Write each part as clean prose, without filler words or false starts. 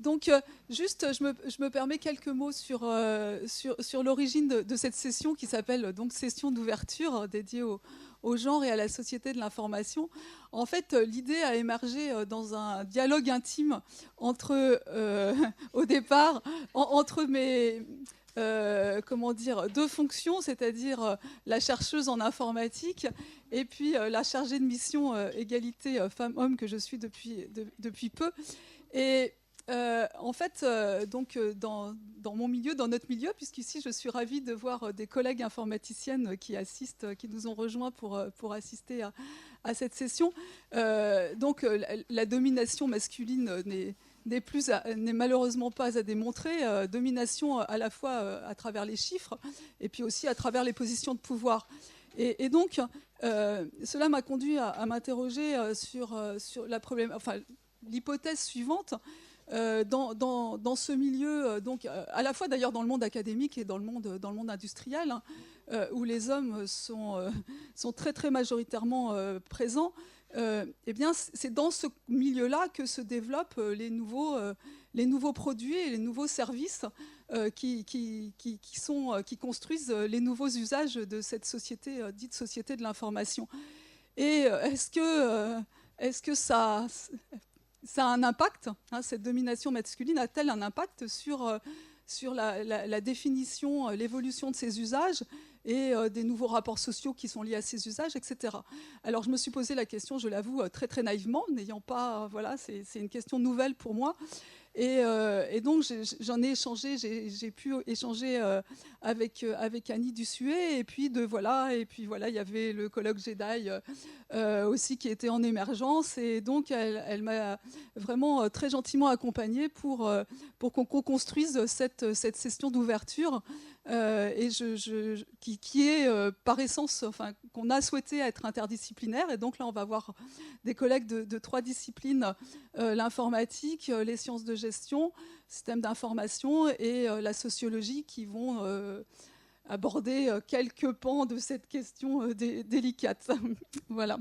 Donc, juste, je me permets quelques mots sur l'origine de cette session qui s'appelle donc session d'ouverture dédiée au genre et à la société de l'information. En fait, l'idée a émergé dans un dialogue intime entre, au départ, entre mes comment dire, deux fonctions, c'est-à-dire la chercheuse en informatique et puis la chargée de mission égalité femmes-hommes que je suis depuis peu. Et en fait, donc dans mon milieu, dans notre milieu, puisqu'ici je suis ravie de voir des collègues informaticiennes qui assistent, qui nous ont rejoints pour assister à cette session. Donc la domination masculine n'est malheureusement pas à démontrer. Domination à la fois à travers les chiffres et puis aussi à travers les positions de pouvoir. Et donc, cela m'a conduit à m'interroger sur l'hypothèse suivante. Dans ce milieu, donc à la fois d'ailleurs dans le monde académique et dans le monde industriel, hein, où les hommes sont très très majoritairement présents, eh bien c'est dans ce milieu-là que se développent les nouveaux produits et les nouveaux services qui construisent les nouveaux usages de cette société dite société de l'information. Et est-ce que ça a un impact, hein, cette domination masculine a-t-elle un impact sur la définition, l'évolution de ces usages et des nouveaux rapports sociaux qui sont liés à ces usages, etc. Alors je me suis posé la question, je l'avoue, très très naïvement, n'ayant pas, voilà, c'est une question nouvelle pour moi. Et donc j'en ai échangé, j'ai pu échanger avec Annie Dussuet, et puis voilà, il y avait le colloque Jedi aussi qui était en émergence, et donc elle m'a vraiment très gentiment accompagnée pour qu'on construise cette session d'ouverture qui est par essence, enfin qu'on a souhaité être interdisciplinaire. Et donc là on va voir des collègues de trois disciplines, l'informatique, les sciences de gestion, système d'information et la sociologie, qui vont aborder quelques pans de cette question délicate. Voilà.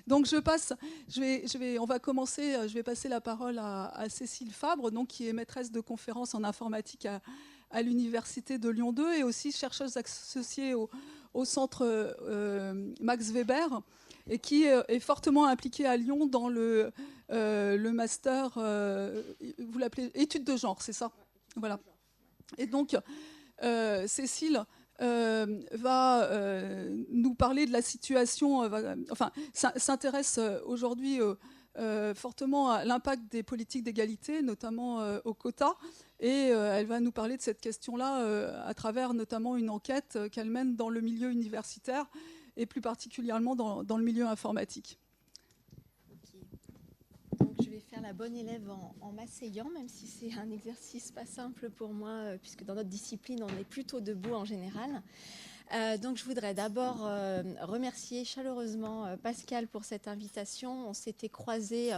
Donc on va commencer, je vais passer la parole à Cécile Fabre, donc, qui est maîtresse de conférences en informatique à l'Université de Lyon 2 et aussi chercheuse associée au centre Max Weber, et qui est fortement impliquée à Lyon dans le master, vous l'appelez études de genre, c'est ça? Voilà. Et donc, Cécile va nous parler de la situation, s'intéresse aujourd'hui fortement à l'impact des politiques d'égalité, notamment aux quotas, et elle va nous parler de cette question-là à travers notamment une enquête qu'elle mène dans le milieu universitaire et plus particulièrement dans le milieu informatique. Donc, je vais faire la bonne élève en m'asseyant, même si c'est un exercice pas simple pour moi, puisque dans notre discipline, on est plutôt debout en général. Donc, je voudrais d'abord remercier chaleureusement Pascal pour cette invitation. On s'était croisés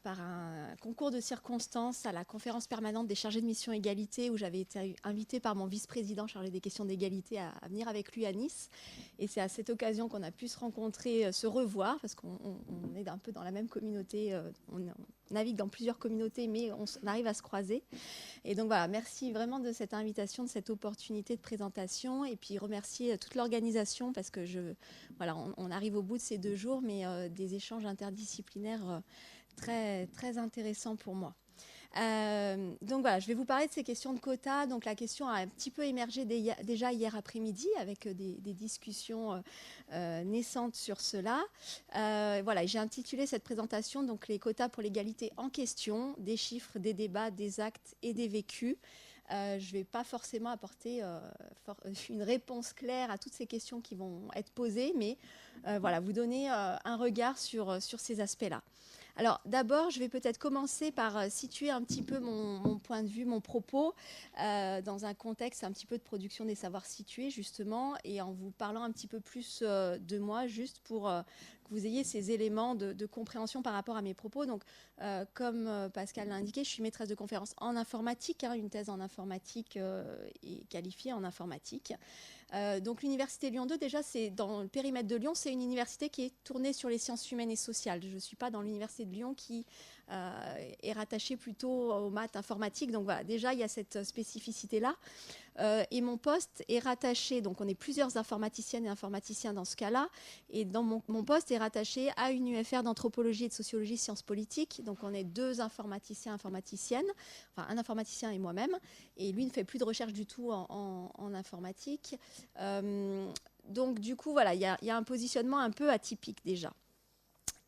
par un concours de circonstances à la conférence permanente des chargés de mission égalité, où j'avais été invitée par mon vice-président chargé des questions d'égalité à venir avec lui à Nice. Et c'est à cette occasion qu'on a pu se rencontrer, se revoir, parce qu'on est un peu dans la même communauté, on navigue dans plusieurs communautés, mais on arrive à se croiser. Et donc voilà, merci vraiment de cette invitation, de cette opportunité de présentation, et puis remercier toute l'organisation, parce que on arrive au bout de ces 2 jours, mais des échanges interdisciplinaires très, très intéressants pour moi. Donc voilà, je vais vous parler de ces questions de quotas. Donc la question a un petit peu émergé déjà hier après-midi, avec des discussions naissantes sur cela. Voilà, j'ai intitulé cette présentation donc les quotas pour l'égalité en question, des chiffres, des débats, des actes et des vécus. Je ne vais pas forcément apporter une réponse claire à toutes ces questions qui vont être posées, mais voilà, vous donner un regard sur ces aspects-là. Alors d'abord, je vais peut-être commencer par situer un petit peu mon point de vue, mon propos, dans un contexte un petit peu de production des savoirs situés, justement, et en vous parlant un petit peu plus de moi, juste pour que vous ayez ces éléments de compréhension par rapport à mes propos. Donc, comme Pascal l'a indiqué, je suis maîtresse de conférences en informatique, une thèse en informatique et qualifiée en informatique. Donc l'Université Lyon 2, déjà, c'est dans le périmètre de Lyon, c'est une université qui est tournée sur les sciences humaines et sociales. Je ne suis pas dans l'Université de Lyon qui est rattaché plutôt aux maths informatiques. Donc voilà, déjà, il y a cette spécificité-là. Et mon poste est rattaché, donc on est plusieurs informaticiennes et informaticiens dans ce cas-là, et mon poste est rattaché à une UFR d'anthropologie et de sociologie sciences politiques. Donc on est 2 informaticiens, informaticiennes, enfin un informaticien et moi-même, et lui ne fait plus de recherche du tout en informatique. Donc du coup, voilà, il y a un positionnement un peu atypique déjà.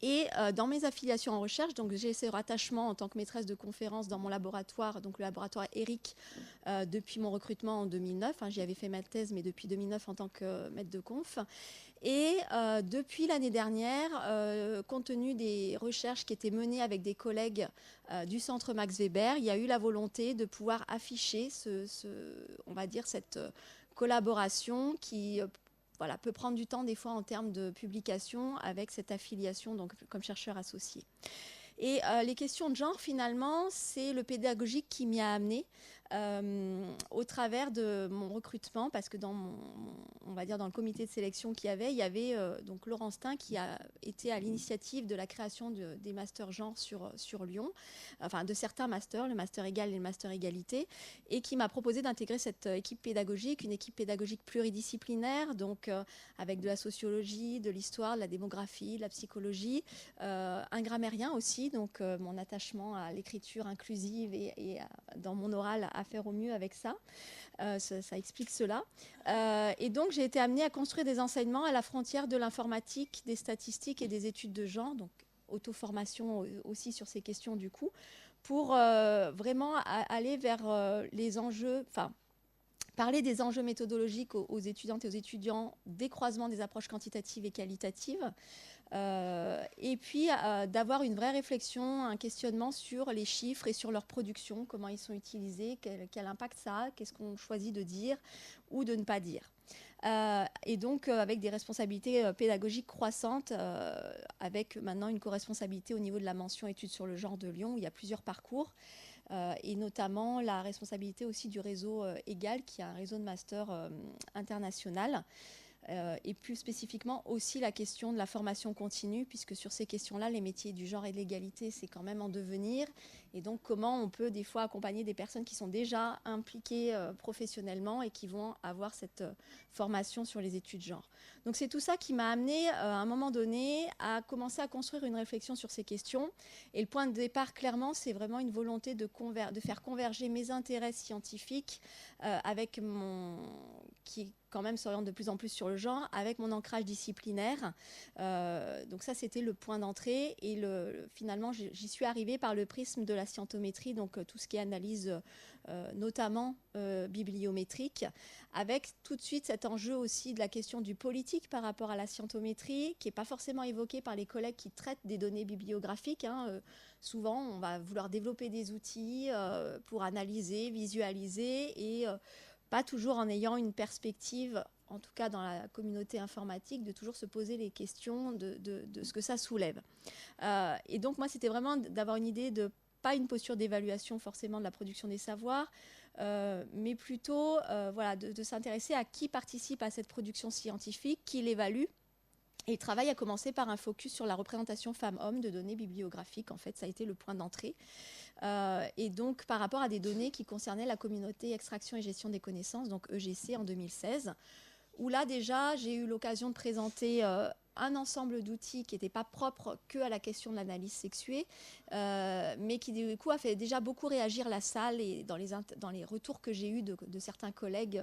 Et dans mes affiliations en recherche, donc j'ai ce rattachement en tant que maîtresse de conférence dans mon laboratoire, donc le laboratoire ERIC, depuis mon recrutement en 2009. J'y avais fait ma thèse, mais depuis 2009 en tant que maître de conf. Et depuis l'année dernière, compte tenu des recherches qui étaient menées avec des collègues du centre Max Weber, il y a eu la volonté de pouvoir afficher on va dire cette collaboration qui voilà, peut prendre du temps des fois en termes de publication avec cette affiliation donc, comme chercheur associé. Et les questions de genre, finalement, c'est le pédagogique qui m'y a amené au travers de mon recrutement, parce que on va dire dans le comité de sélection qu'il y avait donc Laurent Stein qui a été à l'initiative de la création des masters genre sur Lyon, enfin de certains masters, le master égal et le master égalité, et qui m'a proposé d'intégrer cette équipe pédagogique, une équipe pédagogique pluridisciplinaire, donc avec de la sociologie, de l'histoire, de la démographie, de la psychologie, un grammairien aussi, donc mon attachement à l'écriture inclusive et dans mon oral à faire au mieux avec ça. Ça explique cela. Et donc, j'ai été amenée à construire des enseignements à la frontière de l'informatique, des statistiques et des études de genre, donc auto-formation aussi sur ces questions du coup, pour vraiment aller vers les enjeux, enfin, parler des enjeux méthodologiques aux étudiantes et aux étudiants, des croisements des approches quantitatives et qualitatives, et puis d'avoir une vraie réflexion, un questionnement sur les chiffres et sur leur production, comment ils sont utilisés, quel impact ça a, qu'est-ce qu'on choisit de dire ou de ne pas dire. Et donc avec des responsabilités pédagogiques croissantes, avec maintenant une co-responsabilité au niveau de la mention études sur le genre de Lyon, où il y a plusieurs parcours. Et notamment la responsabilité aussi du réseau EGAL, qui est un réseau de master international. Et plus spécifiquement aussi la question de la formation continue, puisque sur ces questions-là, les métiers du genre et de l'égalité, c'est quand même en devenir. Et donc, comment on peut des fois accompagner des personnes qui sont déjà impliquées professionnellement et qui vont avoir cette formation sur les études genre. Donc, c'est tout ça qui m'a amené à un moment donné à commencer à construire une réflexion sur ces questions. Et le point de départ, clairement, c'est vraiment une volonté de faire converger mes intérêts scientifiques avec qui quand même s'oriente de plus en plus sur le genre, avec mon ancrage disciplinaire. Donc ça, c'était le point d'entrée. Et finalement, j'y suis arrivée par le prisme de la scientométrie, donc tout ce qui est analyse notamment bibliométrique, avec tout de suite cet enjeu aussi de la question du politique par rapport à la scientométrie, qui n'est pas forcément évoqué par les collègues qui traitent des données bibliographiques. Souvent, on va vouloir développer des outils pour analyser, visualiser et pas toujours en ayant une perspective, en tout cas dans la communauté informatique, de toujours se poser les questions de ce que ça soulève. Et donc moi, c'était vraiment d'avoir une idée de, pas une posture d'évaluation forcément de la production des savoirs, mais plutôt voilà, de s'intéresser à qui participe à cette production scientifique, qui l'évalue. Et le travail a commencé par un focus sur la représentation femmes-hommes de données bibliographiques. En fait, ça a été le point d'entrée. Et donc, par rapport à des données qui concernaient la communauté extraction et gestion des connaissances, donc EGC en 2016, où là, déjà, j'ai eu l'occasion de présenter un ensemble d'outils qui n'étaient pas propres qu'à la question de l'analyse sexuée, mais qui, du coup, a fait déjà beaucoup réagir la salle et dans les retours que j'ai eus de certains collègues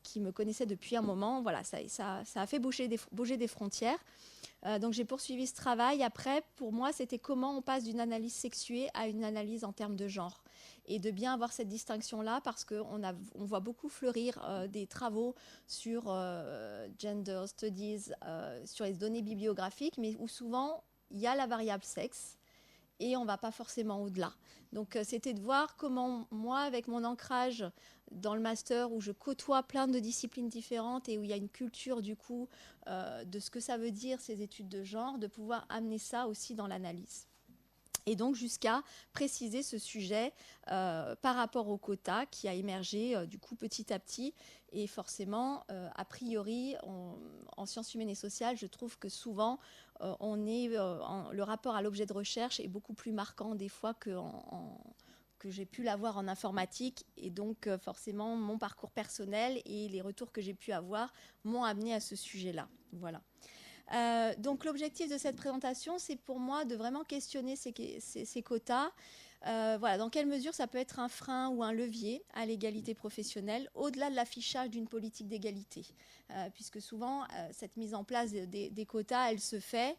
qui me connaissaient depuis un moment. Voilà, ça a fait bouger des frontières. Donc j'ai poursuivi ce travail. Après, pour moi, c'était comment on passe d'une analyse sexuée à une analyse en termes de genre. Et de bien avoir cette distinction-là, parce qu'on voit beaucoup fleurir des travaux sur gender studies, sur les données bibliographiques, mais où souvent, il y a la variable sexe et on ne va pas forcément au-delà. Donc c'était de voir comment moi, avec mon ancrage dans le master où je côtoie plein de disciplines différentes et où il y a une culture du coup de ce que ça veut dire ces études de genre, de pouvoir amener ça aussi dans l'analyse. et donc jusqu'à préciser ce sujet par rapport au quota qui a émergé du coup petit à petit. Et forcément, a priori, en sciences humaines et sociales, je trouve que souvent, le rapport à l'objet de recherche est beaucoup plus marquant des fois que j'ai pu l'avoir en informatique. Et donc, forcément, mon parcours personnel et les retours que j'ai pu avoir m'ont amené à ce sujet-là. Voilà. Donc l'objectif de cette présentation, c'est pour moi de vraiment questionner ces quotas. Voilà, dans quelle mesure ça peut être un frein ou un levier à l'égalité professionnelle, au-delà de l'affichage d'une politique d'égalité. Puisque souvent, cette mise en place des quotas, elle se fait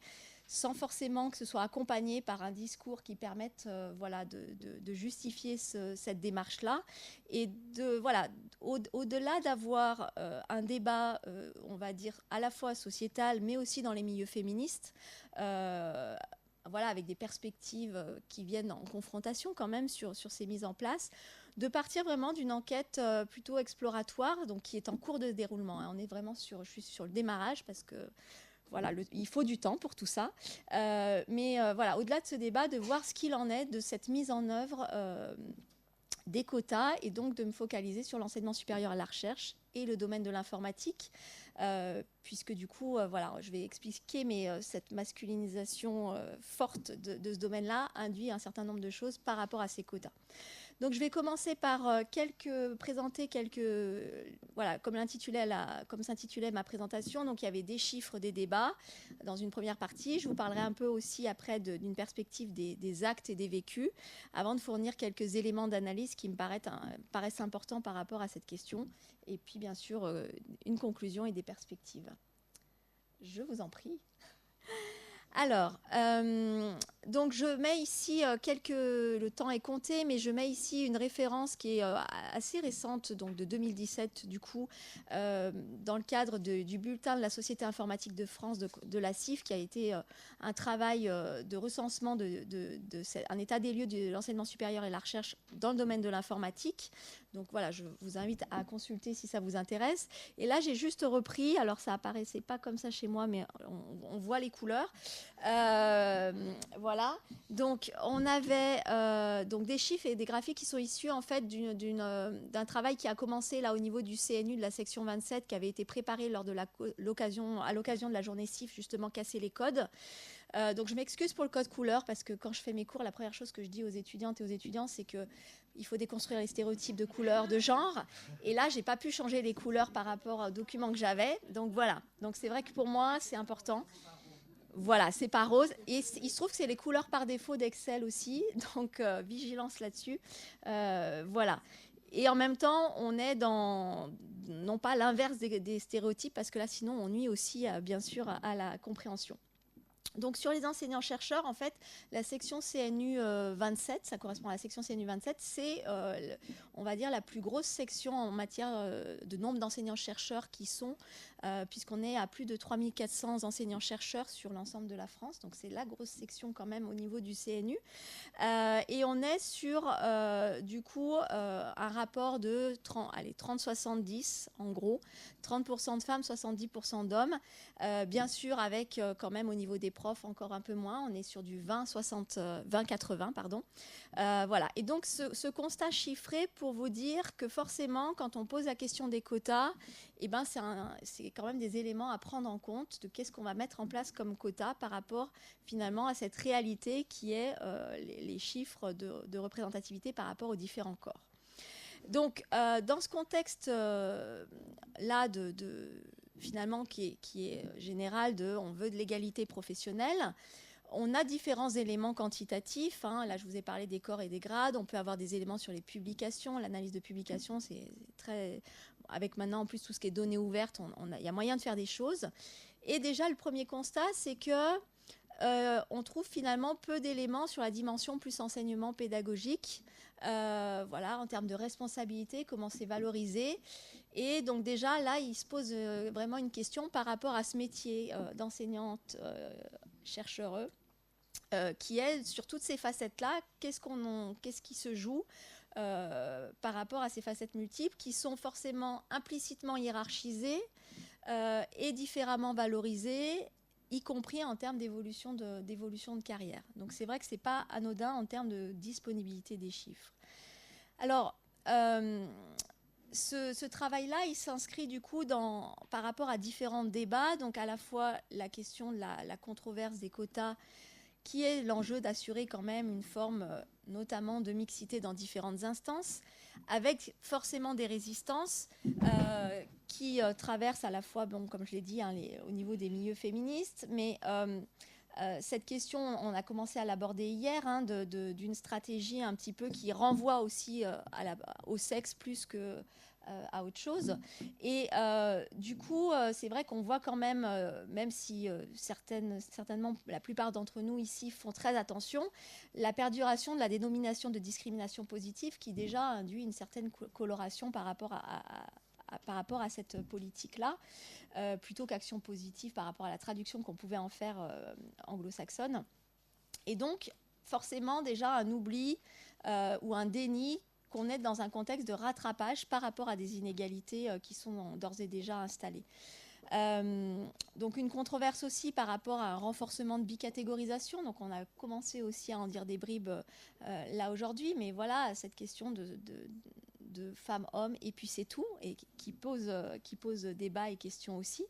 sans forcément que ce soit accompagné par un discours qui permette voilà, de justifier cette démarche-là. Et voilà, au-delà d'avoir un débat, on va dire, à la fois sociétal, mais aussi dans les milieux féministes, voilà, avec des perspectives qui viennent en confrontation quand même sur ces mises en place, de partir vraiment d'une enquête plutôt exploratoire, donc qui est en cours de déroulement. On est vraiment je suis sur le démarrage parce que voilà, il faut du temps pour tout ça. Mais voilà, au-delà de ce débat, de voir ce qu'il en est de cette mise en œuvre des quotas et donc de me focaliser sur l'enseignement supérieur à la recherche et le domaine de l'informatique, puisque du coup, voilà, je vais expliquer, mais cette masculinisation forte de ce domaine-là induit un certain nombre de choses par rapport à ces quotas. Donc je vais commencer par présenter quelques, voilà, comme s'intitulait ma présentation. Donc il y avait des chiffres, des débats dans une première partie. Je vous parlerai un peu aussi après d'une perspective des actes et des vécus, avant de fournir quelques éléments d'analyse qui me paraissent importants par rapport à cette question. Et puis bien sûr, une conclusion et des perspectives. Je vous en prie. Alors, donc je mets ici le temps est compté, mais je mets ici une référence qui est assez récente, donc de 2017 du coup, dans le cadre du bulletin de la Société informatique de France, de la CIF, qui a été un travail de recensement un état des lieux de l'enseignement supérieur et de la recherche dans le domaine de l'informatique. Donc voilà, je vous invite à consulter si ça vous intéresse. Et là, j'ai juste repris, alors ça apparaissait pas comme ça chez moi, mais on voit les couleurs. Voilà, donc on avait donc des chiffres et des graphiques qui sont issus en fait d'un travail qui a commencé là au niveau du CNU de la section 27, qui avait été préparé à l'occasion de la journée CIF, justement casser les codes. Donc je m'excuse pour le code couleur, parce que quand je fais mes cours, la première chose que je dis aux étudiantes et aux étudiants, c'est qu'il faut déconstruire les stéréotypes de couleur, de genre. Et là, j'ai pas pu changer les couleurs par rapport aux documents que j'avais. Donc voilà, donc c'est vrai que pour moi, c'est important. Voilà, c'est pas rose. Et il se trouve que c'est les couleurs par défaut d'Excel aussi. Donc, vigilance là-dessus. Voilà. Et en même temps, on est dans, non pas l'inverse des stéréotypes, parce que là, sinon, on nuit aussi, bien sûr, à la compréhension. Donc, sur les enseignants-chercheurs, en fait, la section CNU 27, ça correspond à la section CNU 27, c'est, on va dire, la plus grosse section en matière de nombre d'enseignants-chercheurs qui sont, puisqu'on est à plus de 3400 enseignants-chercheurs sur l'ensemble de la France. Donc, c'est la grosse section quand même au niveau du CNU. Et on est sur, du coup, un rapport de 30-70, en gros. 30% de femmes, 70% d'hommes. Bien sûr, avec quand même au niveau des profs encore un peu moins. On est sur du 20-80, pardon. Voilà. Et donc, ce constat chiffré pour vous dire que forcément, quand on pose la question des quotas, eh ben, c'est quand même des éléments à prendre en compte de qu'est-ce qu'on va mettre en place comme quota par rapport finalement à cette réalité qui est les chiffres de représentativité par rapport aux différents corps. Donc, dans ce contexte-là finalement qui est général on veut de l'égalité professionnelle, on a différents éléments quantitatifs. Là, je vous ai parlé des corps et des grades. On peut avoir des éléments sur les publications. L'analyse de publications, c'est très... Avec maintenant, en plus, tout ce qui est données ouvertes, il y a moyen de faire des choses. Et déjà, le premier constat, c'est que on trouve finalement peu d'éléments sur la dimension plus enseignement pédagogique. Voilà, en termes de responsabilité, comment c'est valorisé. Et donc déjà, là, il se pose vraiment une question par rapport à ce métier d'enseignante chercheure, qui est sur toutes ces facettes-là, qu'est-ce qui se joue par rapport à ces facettes multiples qui sont forcément implicitement hiérarchisées et différemment valorisées y compris en termes d'évolution de carrière. Donc c'est vrai que ce n'est pas anodin en termes de disponibilité des chiffres. Alors, ce travail-là, il s'inscrit du coup par rapport à différents débats, donc à la fois la question de la controverse des quotas, qui est l'enjeu d'assurer quand même une forme notamment de mixité dans différentes instances, avec forcément des résistances qui traversent à la fois, bon, comme je l'ai dit, au niveau des milieux féministes, mais cette question, on a commencé à l'aborder hier, d'une stratégie un petit peu qui renvoie aussi au sexe plus que à autre chose. Et du coup, c'est vrai qu'on voit quand même, même si certainement la plupart d'entre nous ici font très attention, la perduration de la dénomination de discrimination positive qui déjà induit une certaine coloration par rapport à cette politique-là, plutôt qu'action positive par rapport à la traduction qu'on pouvait en faire anglo-saxonne. Et donc, forcément, déjà un oubli ou un déni qu'on est dans un contexte de rattrapage par rapport à des inégalités qui sont d'ores et déjà installées. Donc une controverse aussi par rapport à un renforcement de bicatégorisation. Donc on a commencé aussi à en dire des bribes là aujourd'hui, mais voilà, cette question de femmes-hommes, et puis c'est tout, et qui pose débat et question aussi.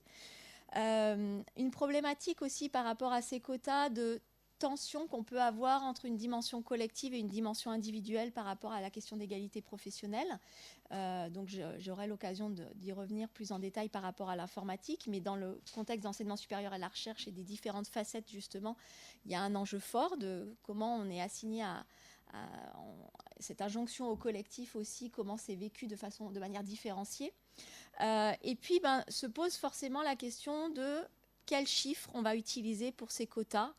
Une problématique aussi par rapport à ces quotas de tension qu'on peut avoir entre une dimension collective et une dimension individuelle par rapport à la question d'égalité professionnelle. Donc j'aurai l'occasion d'y revenir plus en détail par rapport à l'informatique, mais dans le contexte d'enseignement supérieur à la recherche et des différentes facettes, justement, il y a un enjeu fort de comment on est assigné à cette injonction au collectif aussi, comment c'est vécu de manière différenciée. Et puis, se pose forcément la question de quels chiffres on va utiliser pour ces quotas.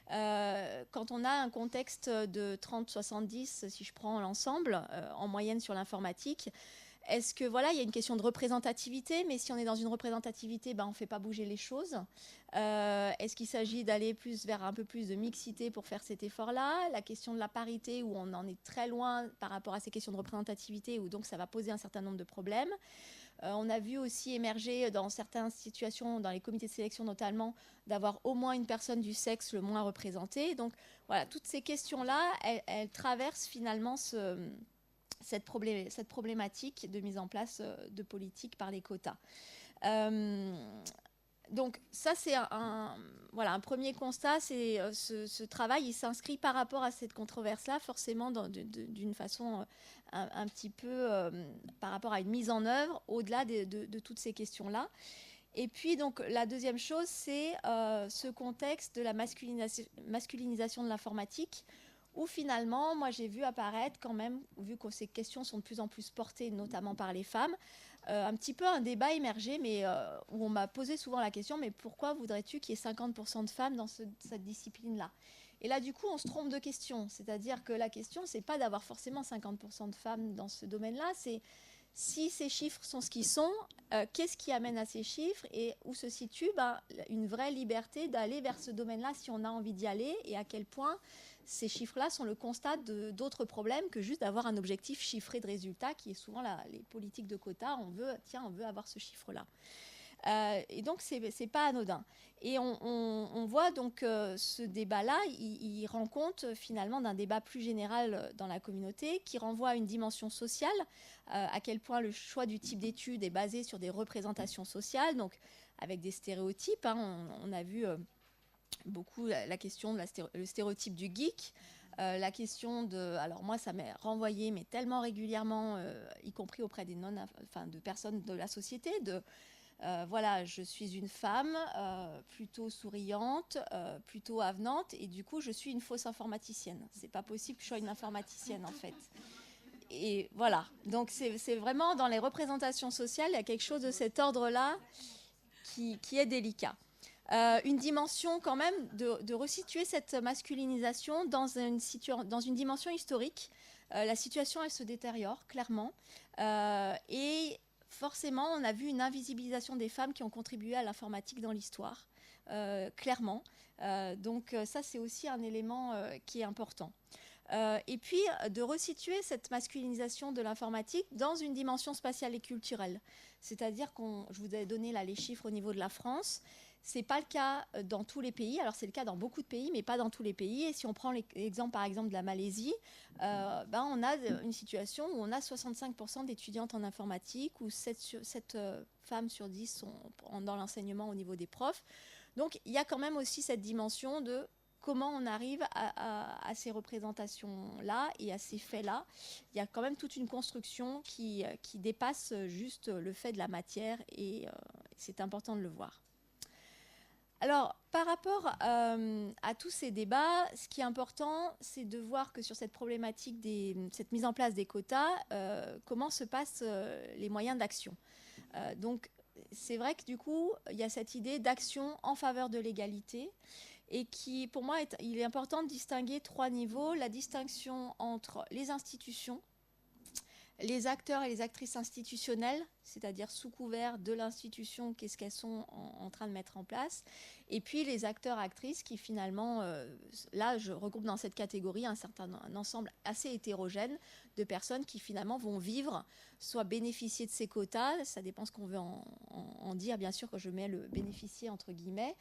Quand on a un contexte de 30-70, si je prends l'ensemble, en moyenne sur l'informatique, est-ce que voilà, il y a une question de représentativité, mais si on est dans une représentativité, on ne fait pas bouger les choses. Est-ce qu'il s'agit d'aller plus vers un peu plus de mixité pour faire cet effort-là? La question de la parité, où on en est très loin par rapport à ces questions de représentativité, où donc ça va poser un certain nombre de problèmes. On a vu aussi émerger dans certaines situations, dans les comités de sélection notamment, d'avoir au moins une personne du sexe le moins représentée. Donc voilà, toutes ces questions-là, elles traversent finalement cette problématique de mise en place de politique par les quotas. Donc ça, c'est un premier constat. C'est ce travail, il s'inscrit par rapport à cette controverse-là, forcément d'une façon un petit peu par rapport à une mise en œuvre au-delà de toutes ces questions-là. Et puis, donc, la deuxième chose, c'est ce contexte de la masculinisation de l'informatique, où finalement, moi, j'ai vu apparaître quand même, vu que ces questions sont de plus en plus portées, notamment par les femmes, un petit peu un débat émergé, mais où on m'a posé souvent la question, mais pourquoi voudrais-tu qu'il y ait 50% de femmes dans cette discipline-là? Et là, du coup, on se trompe de question. C'est-à-dire que la question, c'est pas d'avoir forcément 50% de femmes dans ce domaine-là, c'est si ces chiffres sont ce qu'ils sont, qu'est-ce qui amène à ces chiffres et où se situe une vraie liberté d'aller vers ce domaine-là si on a envie d'y aller, et à quel point ces chiffres-là sont le constat d'autres problèmes que juste d'avoir un objectif chiffré de résultat, qui est souvent les politiques de quotas. On veut avoir ce chiffre-là. Et donc, c'est pas anodin. Et on voit donc ce débat-là, il rend compte finalement d'un débat plus général dans la communauté, qui renvoie à une dimension sociale, à quel point le choix du type d'études est basé sur des représentations sociales, donc avec des stéréotypes. On a vu beaucoup la question le stéréotype du geek, la question alors moi ça m'est renvoyé mais tellement régulièrement, y compris auprès de personnes de la société, voilà, je suis une femme plutôt souriante, plutôt avenante, et du coup je suis une fausse informaticienne. C'est pas possible que je sois une informaticienne en fait. Et voilà, donc c'est vraiment dans les représentations sociales, il y a quelque chose de cet ordre-là qui est délicat. Une dimension quand même de resituer cette masculinisation dans une dimension historique. La situation, elle se détériore clairement. Et forcément, on a vu une invisibilisation des femmes qui ont contribué à l'informatique dans l'histoire, clairement. Donc ça, c'est aussi un élément qui est important. Et puis, de resituer cette masculinisation de l'informatique dans une dimension spatiale et culturelle. C'est-à-dire je vous ai donné là les chiffres au niveau de la France. Ce n'est pas le cas dans tous les pays. Alors, c'est le cas dans beaucoup de pays, mais pas dans tous les pays. Et si on prend l'exemple, par exemple, de la Malaisie, on a une situation où on a 65% d'étudiantes en informatique, où 7 femmes sur 10 sont dans l'enseignement au niveau des profs. Donc, il y a quand même aussi cette dimension de comment on arrive à ces représentations-là et à ces faits-là. Il y a quand même toute une construction qui dépasse juste le fait de la matière et c'est important de le voir. Alors, par rapport à tous ces débats, ce qui est important, c'est de voir que sur cette problématique, cette mise en place des quotas, comment se passent les moyens d'action. Donc, c'est vrai que du coup, il y a cette idée d'action en faveur de l'égalité et qui, pour moi, il est important de distinguer 3 niveaux. La distinction entre les institutions, les acteurs et les actrices institutionnelles, c'est-à-dire sous couvert de l'institution, qu'est-ce qu'elles sont en train de mettre en place, et puis les acteurs actrices qui finalement, là je regroupe dans cette catégorie un ensemble assez hétérogène de personnes qui finalement vont vivre, soit bénéficier de ces quotas, ça dépend ce qu'on veut en dire, bien sûr, quand je mets le bénéficier entre guillemets,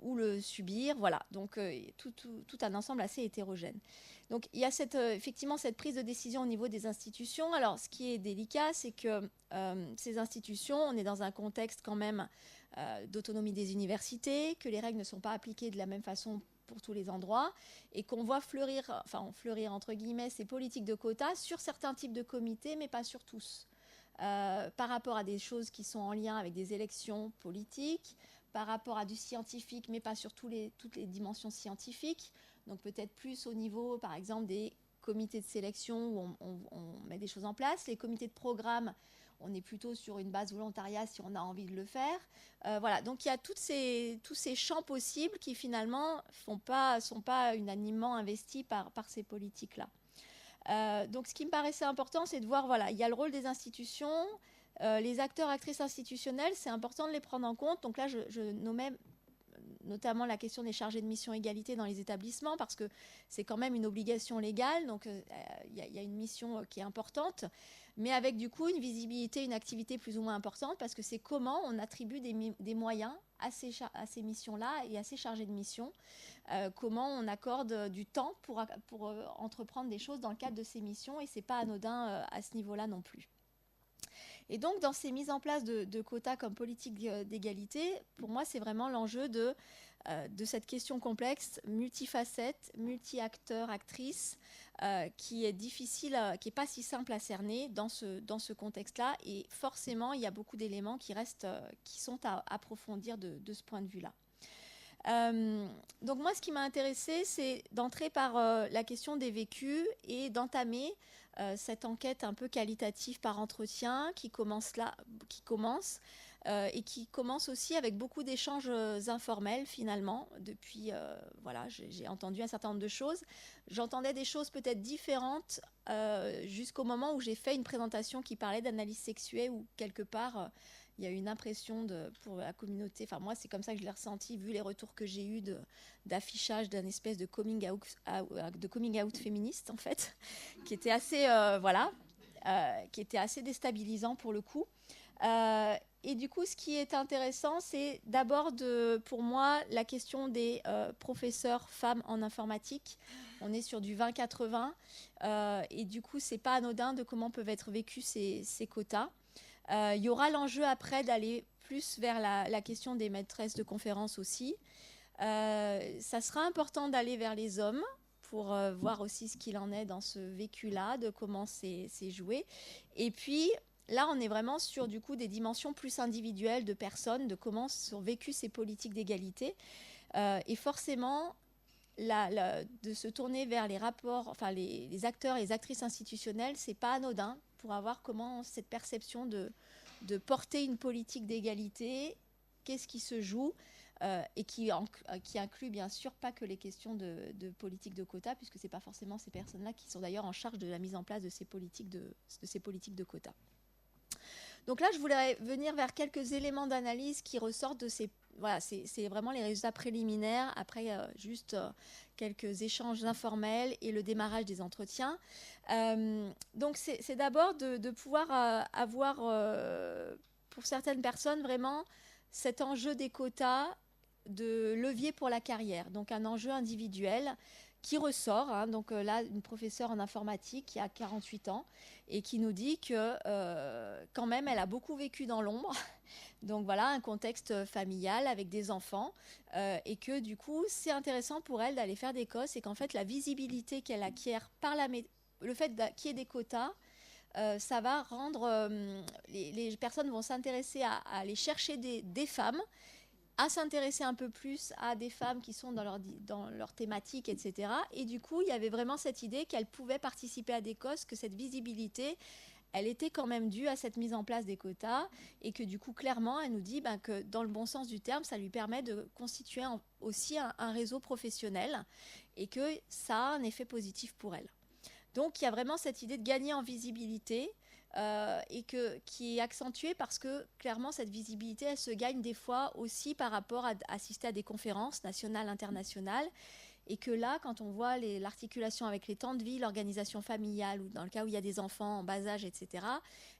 ou le subir, voilà, donc tout un ensemble assez hétérogène. Donc il y a effectivement cette prise de décision au niveau des institutions. Alors ce qui est délicat, c'est que ces institutions, on est dans un contexte quand même d'autonomie des universités, que les règles ne sont pas appliquées de la même façon pour tous les endroits, et qu'on voit fleurir entre guillemets ces politiques de quotas sur certains types de comités, mais pas sur tous. Par rapport à des choses qui sont en lien avec des élections politiques, par rapport à du scientifique, mais pas sur toutes les dimensions scientifiques. Donc peut-être plus au niveau, par exemple, des comités de sélection où on met des choses en place. Les comités de programme, on est plutôt sur une base volontariat si on a envie de le faire. Voilà, donc il y a tous ces champs possibles qui finalement sont pas unanimement investis par ces politiques-là. Donc ce qui me paraissait important, c'est de voir, voilà, il y a le rôle des institutions, les acteurs, actrices institutionnelles, c'est important de les prendre en compte. Donc là, je nommais notamment la question des chargés de mission égalité dans les établissements, parce que c'est quand même une obligation légale, donc il y a une mission qui est importante, mais avec du coup une visibilité, une activité plus ou moins importante, parce que c'est comment on attribue des moyens à ces missions-là et à ces chargés de mission, comment on accorde du temps pour entreprendre des choses dans le cadre de ces missions, et c'est pas anodin à ce niveau-là non plus. Et donc, dans ces mises en place de quotas comme politique d'égalité, pour moi, c'est vraiment l'enjeu de cette question complexe, multifacette, multi-acteurs, actrices, qui est difficile, qui n'est pas si simple à cerner dans ce contexte-là. Et forcément, il y a beaucoup d'éléments qui sont à approfondir de ce point de vue-là. Donc moi, ce qui m'a intéressée, c'est d'entrer par la question des vécus et d'entamer cette enquête un peu qualitative par entretien qui commence et qui commence aussi avec beaucoup d'échanges informels finalement. Depuis, voilà, j'ai entendu un certain nombre de choses. J'entendais des choses peut-être différentes jusqu'au moment où j'ai fait une présentation qui parlait d'analyse sexuée, où quelque part il y a eu une impression pour la communauté, enfin moi c'est comme ça que je l'ai ressenti, vu les retours que j'ai eus d'affichage d'un espèce de coming out féministe en fait, qui était assez, qui était assez déstabilisant pour le coup. Et du coup, ce qui est intéressant, c'est d'abord pour moi la question des professeurs femmes en informatique. On est sur du 20-80 et du coup, c'est pas anodin de comment peuvent être vécus ces quotas. Il y aura l'enjeu après d'aller plus vers la question des maîtresses de conférences aussi. Ça sera important d'aller vers les hommes pour voir aussi ce qu'il en est dans ce vécu-là, de comment c'est joué. Et puis, là, on est vraiment sur du coup des dimensions plus individuelles de personnes, de comment sont vécues ces politiques d'égalité. Et forcément, de se tourner vers les rapports, enfin les acteurs et les actrices institutionnelles, c'est pas anodin pour avoir comment cette perception de porter une politique d'égalité, qu'est-ce qui se joue, et qui inclut bien sûr pas que les questions de politique de quotas, puisque c'est pas forcément ces personnes-là qui sont d'ailleurs en charge de la mise en place de ces politiques de quotas. Donc là, je voulais venir vers quelques éléments d'analyse qui ressortent de ces... Voilà, c'est vraiment les résultats préliminaires, après juste quelques échanges informels et le démarrage des entretiens. Donc c'est d'abord de pouvoir avoir, pour certaines personnes, vraiment cet enjeu des quotas de levier pour la carrière, donc un enjeu individuel qui ressort. Hein, donc là, une professeure en informatique qui a 48 ans et qui nous dit que quand même, elle a beaucoup vécu dans l'ombre. Donc voilà, un contexte familial avec des enfants et que du coup, c'est intéressant pour elle d'aller faire des COS et qu'en fait, la visibilité qu'elle acquiert par le fait qu'il y ait des quotas, ça va rendre... les personnes vont s'intéresser à aller chercher des femmes, à s'intéresser un peu plus à des femmes qui sont dans leur thématique, etc. Et du coup, il y avait vraiment cette idée qu'elles pouvaient participer à des causes, que cette visibilité, elle était quand même due à cette mise en place des quotas, et que du coup, clairement, elle nous dit que dans le bon sens du terme, ça lui permet de constituer aussi un réseau professionnel, et que ça a un effet positif pour elle. Donc, il y a vraiment cette idée de gagner en visibilité, qui est accentuée parce que clairement cette visibilité elle se gagne des fois aussi par rapport à assister à des conférences nationales, internationales, et que là quand on voit l'articulation avec les temps de vie, l'organisation familiale, ou dans le cas où il y a des enfants en bas âge, etc.,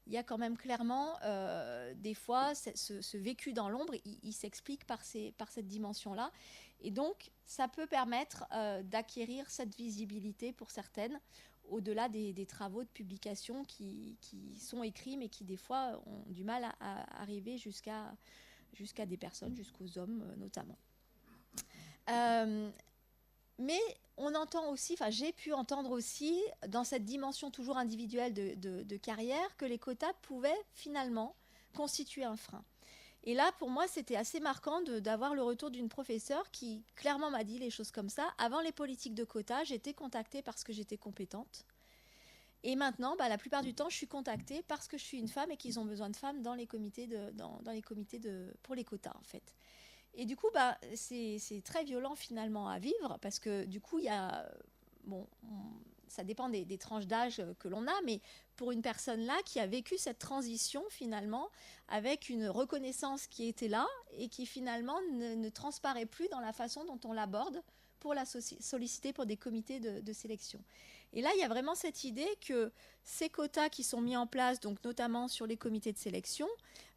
il y a quand même clairement des fois ce vécu dans l'ombre, il s'explique par cette dimension-là, et donc ça peut permettre d'acquérir cette visibilité pour certaines, au-delà des travaux de publication qui sont écrits, mais qui des fois ont du mal à arriver jusqu'à des personnes, jusqu'aux hommes notamment. Mais on entend aussi, j'ai pu entendre aussi, dans cette dimension toujours individuelle de carrière, que les quotas pouvaient finalement constituer un frein. Et là, pour moi, c'était assez marquant d'avoir le retour d'une professeure qui clairement m'a dit les choses comme ça. Avant les politiques de quotas, j'étais contactée parce que j'étais compétente. Et maintenant, la plupart du temps, je suis contactée parce que je suis une femme et qu'ils ont besoin de femmes dans les comités pour les quotas, en fait. Et du coup, c'est très violent finalement à vivre parce que du coup, il y a... ça dépend des tranches d'âge que l'on a, mais pour une personne là qui a vécu cette transition finalement avec une reconnaissance qui était là et qui finalement ne transparaît plus dans la façon dont on l'aborde pour la solliciter pour des comités de sélection. Et là, il y a vraiment cette idée que ces quotas qui sont mis en place, donc notamment sur les comités de sélection,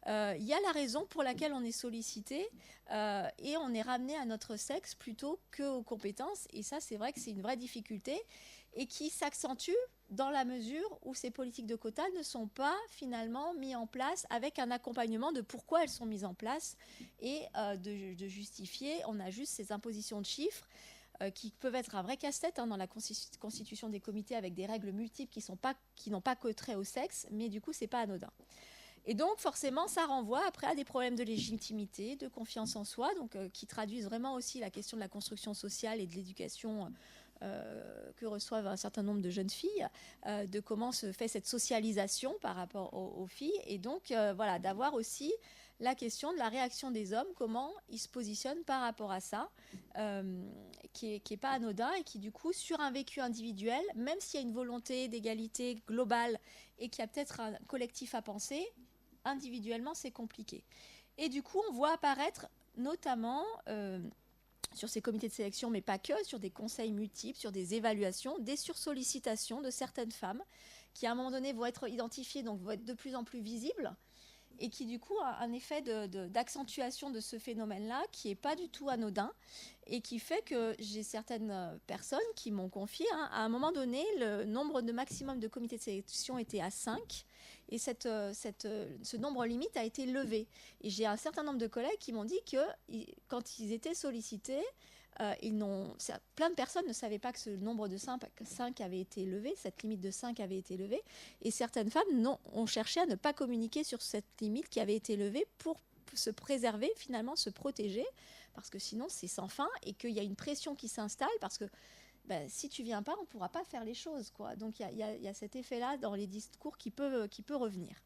il y a la raison pour laquelle on est sollicité et on est ramené à notre sexe plutôt qu'aux compétences. Et ça, c'est vrai que c'est une vraie difficulté et qui s'accentue dans la mesure où ces politiques de quotas ne sont pas finalement mises en place avec un accompagnement de pourquoi elles sont mises en place et de justifier. On a juste ces impositions de chiffres qui peuvent être un vrai casse-tête dans la constitution des comités avec des règles multiples qui n'ont pas que trait au sexe, mais du coup, c'est pas anodin. Et donc, forcément, ça renvoie après à des problèmes de légitimité, de confiance en soi, donc, qui traduisent vraiment aussi la question de la construction sociale et de l'éducation que reçoivent un certain nombre de jeunes filles, de comment se fait cette socialisation par rapport aux filles. Et donc, d'avoir aussi la question de la réaction des hommes, comment ils se positionnent par rapport à ça, qui est pas anodin et qui, du coup, sur un vécu individuel, même s'il y a une volonté d'égalité globale et qu'il y a peut-être un collectif à penser, individuellement, c'est compliqué. Et du coup, on voit apparaître notamment sur ces comités de sélection, mais pas que, sur des conseils multiples, sur des évaluations, des sursollicitations de certaines femmes qui, à un moment donné, vont être identifiées, donc vont être de plus en plus visibles, et qui, du coup, a un effet d'accentuation de ce phénomène-là qui n'est pas du tout anodin, et qui fait que j'ai certaines personnes qui m'ont confié, à un moment donné, le nombre de maximum de comités de sélection était à 5, et ce nombre limite a été levé. Et j'ai un certain nombre de collègues qui m'ont dit que quand ils étaient sollicités, plein de personnes ne savaient pas que ce nombre de 5 avait été levé, cette limite de 5 avait été levée, et certaines femmes ont cherché à ne pas communiquer sur cette limite qui avait été levée pour se préserver, finalement se protéger, parce que sinon c'est sans fin, et qu'il y a une pression qui s'installe, parce que si tu viens pas, on ne pourra pas faire les choses, quoi. Donc il y a cet effet-là dans les discours qui peut revenir.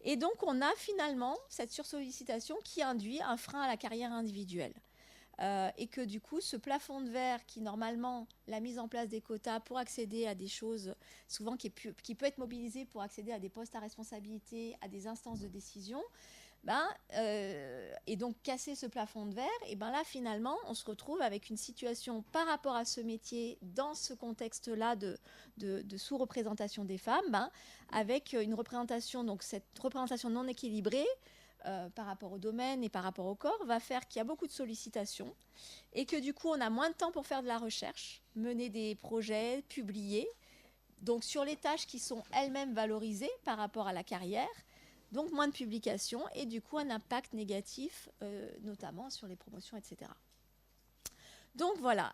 Et donc on a finalement cette sursollicitation qui induit un frein à la carrière individuelle. Et que du coup, ce plafond de verre qui, normalement, la mise en place des quotas pour accéder à des choses, souvent qui peut être mobilisé pour accéder à des postes à responsabilité, à des instances de décision, et donc casser ce plafond de verre, et là, finalement, on se retrouve avec une situation par rapport à ce métier, dans ce contexte-là de sous-représentation des femmes, avec une représentation, donc cette représentation non équilibrée, par rapport au domaine et par rapport au corps va faire qu'il y a beaucoup de sollicitations et que du coup on a moins de temps pour faire de la recherche, mener des projets, publier, donc sur les tâches qui sont elles-mêmes valorisées par rapport à la carrière, donc moins de publications et du coup un impact négatif, notamment sur les promotions, etc. Donc voilà,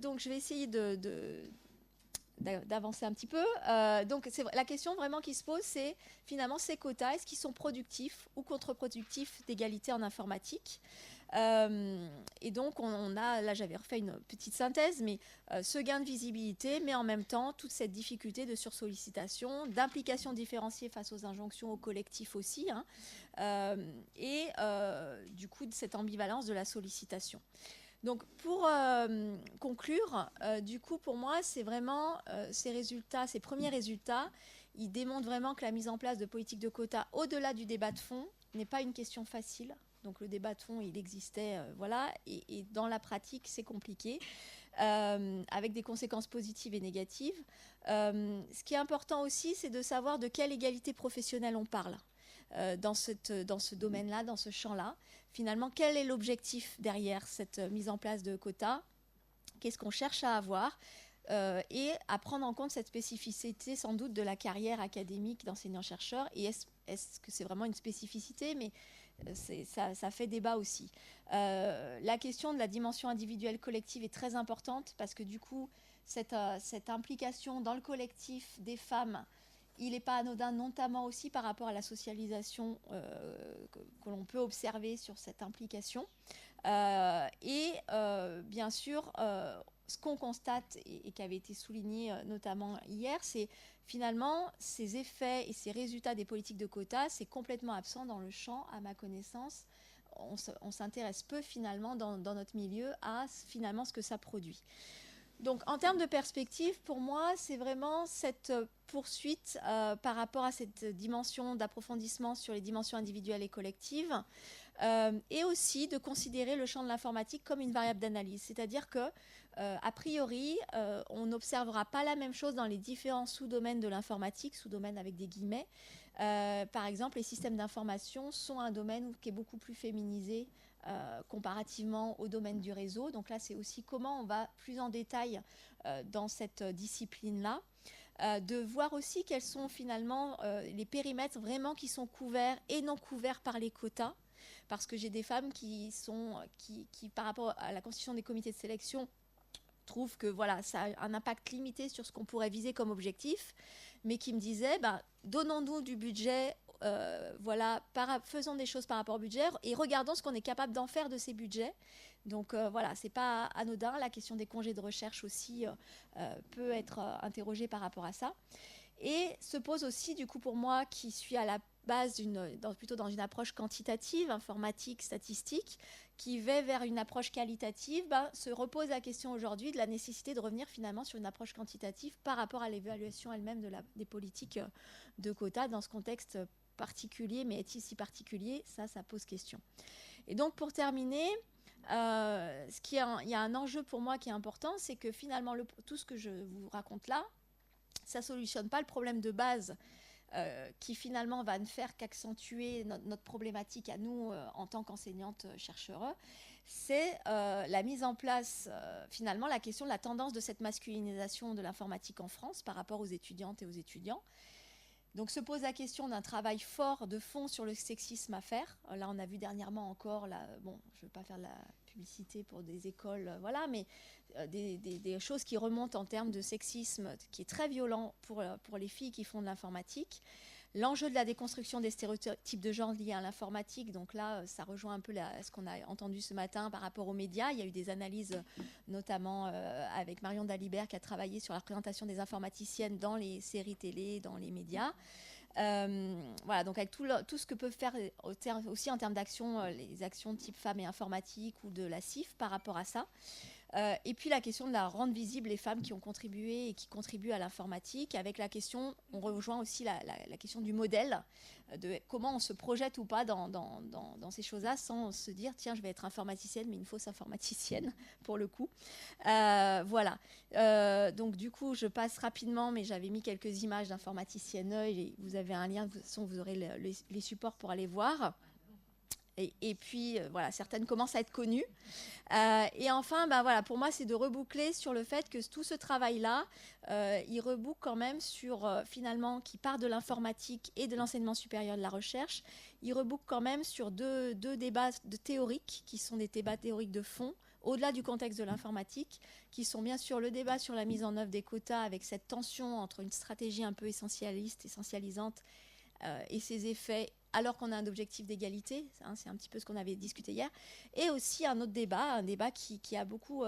donc je vais essayer d'avancer un petit peu. Donc la question vraiment qui se pose, c'est finalement ces quotas, est-ce qu'ils sont productifs ou contre-productifs d'égalité en informatique? Et donc là j'avais refait une petite synthèse, mais ce gain de visibilité, mais en même temps toute cette difficulté de sursollicitation, d'implication différenciée face aux injonctions au collectif aussi, hein, et du coup de cette ambivalence de la sollicitation. Donc pour conclure, du coup pour moi c'est vraiment ces premiers résultats, ils démontrent vraiment que la mise en place de politiques de quotas au-delà du débat de fond n'est pas une question facile. Donc le débat de fond il existait, voilà, et dans la pratique c'est compliqué, avec des conséquences positives et négatives. Ce qui est important aussi c'est de savoir de quelle égalité professionnelle on parle. Dans ce domaine-là, dans ce champ-là. Finalement, quel est l'objectif derrière cette mise en place de quotas? Qu'est-ce qu'on cherche à avoir? Et à prendre en compte cette spécificité sans doute de la carrière académique d'enseignant-chercheur. Et est-ce que c'est vraiment une spécificité? Mais ça fait débat aussi. La question de la dimension individuelle collective est très importante parce que du coup, cette implication dans le collectif des femmes, il n'est pas anodin, notamment aussi par rapport à la socialisation que l'on peut observer sur cette implication. Et bien sûr, ce qu'on constate et qui avait été souligné notamment hier, c'est finalement ces effets et ces résultats des politiques de quotas, c'est complètement absent dans le champ, à ma connaissance. On s'intéresse peu finalement dans notre milieu à finalement ce que ça produit. Donc en termes de perspective, pour moi, c'est vraiment cette poursuite par rapport à cette dimension d'approfondissement sur les dimensions individuelles et collectives, et aussi de considérer le champ de l'informatique comme une variable d'analyse. C'est-à-dire que, a priori, on n'observera pas la même chose dans les différents sous-domaines de l'informatique, sous-domaines avec des guillemets. Par exemple, les systèmes d'information sont un domaine qui est beaucoup plus féminisé comparativement au domaine du réseau. Donc là, c'est aussi comment on va plus en détail dans cette discipline-là. De voir aussi quels sont finalement les périmètres vraiment qui sont couverts et non couverts par les quotas. Parce que j'ai des femmes qui, par rapport à la constitution des comités de sélection, trouvent que voilà, ça a un impact limité sur ce qu'on pourrait viser comme objectif, mais qui me disaient, donnons-nous du budget, voilà, faisons des choses par rapport au budget et regardons ce qu'on est capable d'en faire de ces budgets. Donc voilà, c'est pas anodin. La question des congés de recherche aussi peut être interrogée par rapport à ça. Et se pose aussi, du coup, pour moi, qui suis à la base plutôt dans une approche quantitative, informatique, statistique, qui va vers une approche qualitative, se repose la question aujourd'hui de la nécessité de revenir finalement sur une approche quantitative par rapport à l'évaluation elle-même des politiques de quotas dans ce contexte particulier, mais est-il si particulier? Ça pose question. Et donc, pour terminer, il y a un enjeu pour moi qui est important, c'est que finalement, tout ce que je vous raconte là, ça ne solutionne pas le problème de base qui finalement va ne faire qu'accentuer notre problématique à nous en tant qu'enseignantes-chercheurs. C'est la mise en place, finalement, la question de la tendance de cette masculinisation de l'informatique en France par rapport aux étudiantes et aux étudiants. Donc se pose la question d'un travail fort de fond sur le sexisme à faire. Là, on a vu dernièrement encore, je ne veux pas faire de la publicité pour des écoles, voilà, mais des choses qui remontent en termes de sexisme qui est très violent pour les filles qui font de l'informatique. L'enjeu de la déconstruction des stéréotypes de genre liés à l'informatique, donc là, ça rejoint un peu ce qu'on a entendu ce matin par rapport aux médias. Il y a eu des analyses, notamment avec Marion Dalibert, qui a travaillé sur la représentation des informaticiennes dans les séries télé, dans les médias. Voilà, donc avec tout ce que peuvent faire aussi en termes d'actions, les actions type femmes et informatique ou de la CIF par rapport à ça. Et puis la question de rendre visible les femmes qui ont contribué et qui contribuent à l'informatique, avec la question, on rejoint aussi la question du modèle, de comment on se projette ou pas dans ces choses-là, sans se dire, tiens, je vais être informaticienne, mais une fausse informaticienne, pour le coup. Voilà. Donc du coup, je passe rapidement, mais j'avais mis quelques images d'informaticienne. Et vous avez un lien, de toute façon, vous aurez les supports pour aller voir. Et puis, voilà, certaines commencent à être connues. Et enfin, voilà, pour moi, c'est de reboucler sur le fait que tout ce travail-là, il reboucle quand même sur, finalement, qui part de l'informatique et de l'enseignement supérieur de la recherche, il reboucle quand même sur deux débats théoriques, qui sont des débats théoriques de fond, au-delà du contexte de l'informatique, qui sont bien sûr le débat sur la mise en œuvre des quotas, avec cette tension entre une stratégie un peu essentialisante, et ses effets, alors qu'on a un objectif d'égalité, c'est un petit peu ce qu'on avait discuté hier, et aussi un autre débat, qui a beaucoup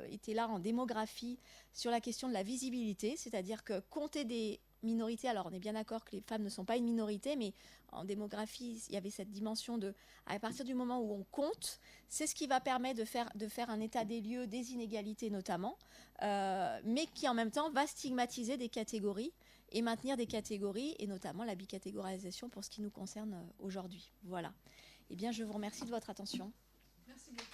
été là en démographie, sur la question de la visibilité, c'est-à-dire que compter des minorités, alors on est bien d'accord que les femmes ne sont pas une minorité, mais en démographie, il y avait cette dimension de, à partir du moment où on compte, c'est ce qui va permettre de faire un état des lieux des inégalités notamment, mais qui en même temps va stigmatiser des catégories, et maintenir des catégories, et notamment la bicatégorisation pour ce qui nous concerne aujourd'hui. Voilà. Eh bien, je vous remercie de votre attention. Merci beaucoup.